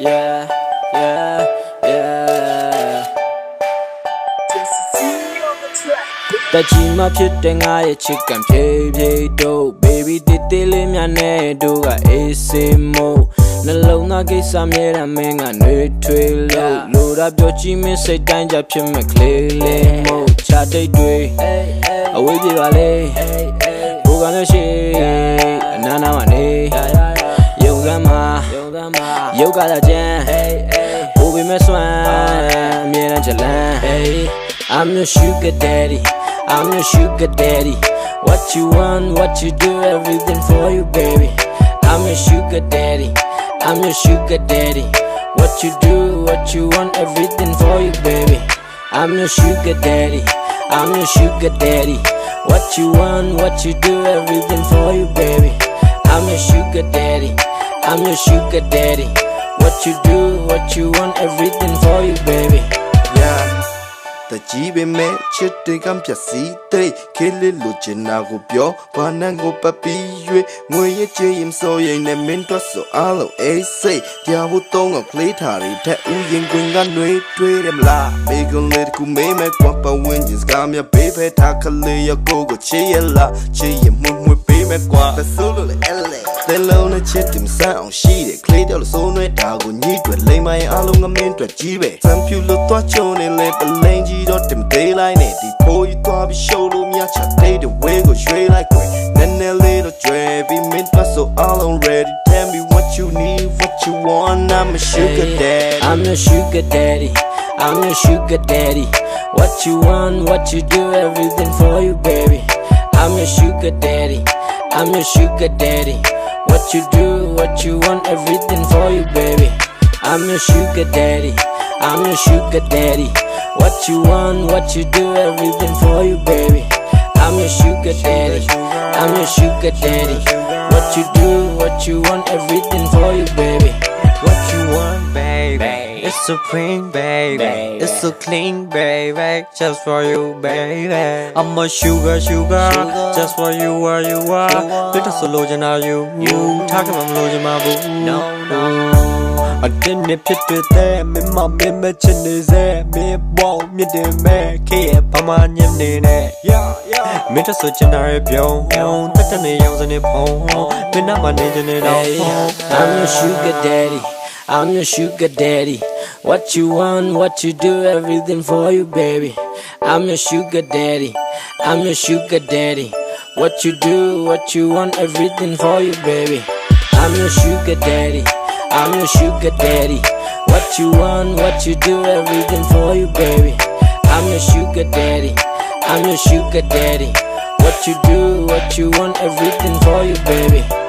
Yeah, yeah, yeah. That you my pitting I chicken pay do baby did they live me a do a AC mo. No longer get some yet a man a new trail load up your Jimmy say danger pim a clearly mo chatty do away the valley. Who gonna shake Nana one Yoga la jam, who be my swan, me and Jalan. Hey, I'm your sugar daddy, I'm your sugar daddy. What you want, what you do, everything for you, baby. I'm your sugar daddy, I'm your sugar daddy. What you do, what you want, everything for you, baby. I'm your sugar daddy, I'm your sugar daddy. What you want, what you do, everything for you, baby. I'm your sugar daddy, I'm your sugar daddy. What you do, what you want, everything for you, baby. Yeah, the GB man, chit they come just see they kill it, Lucina go pure, Panango papi, Moya James so young and mentor so all a say, Yahoo of clay tarry, Tattooing going on way, trade them la, big on let who may make wappa winds, come your baby, tackle your go, chiella, moon with payment, the solo LA. The lone chet him sound, she declared all so no dog need to lay my along a man to achieve. Some people touch on and let a langy dot them daylight. The boy to be show me a chat day the way go straight like way. Then a little tray be meant for so all already. Tell me what you need, what you want. I'm a sugar daddy. I'm your sugar daddy. I'm your sugar daddy. What you want, what you do, everything for you, baby. I'm your sugar daddy. I'm your sugar daddy. What you do, what you want, everything for you, baby. I'm your sugar daddy, I'm your sugar daddy. What you want, what you do, everything for you, baby. I'm your sugar daddy, I'm your sugar daddy. What you do, what you want, everything for you, baby. What you want, baby? It's supreme, baby. It's so clean, baby. Just for you, baby. I'm a sugar, just for you, where you are. Little so low, are you? Talking about losing my boo. No. I didn't pit with them. My image is there. Me won't me the man. Keep a man in it. Yeah. Me just switching our pion. That's an young and a pong. Me not managing it all. I'm your sugar daddy. I'm your sugar daddy. What you want, what you do, everything for you, baby. I'm your sugar daddy. I'm your sugar daddy. What you do, what you want, everything for you, baby. I'm your sugar daddy. I'm your sugar daddy. What you want, what you do, everything for you, baby. I'm your sugar daddy. I'm your sugar daddy. What you do, what you want, everything for you, baby.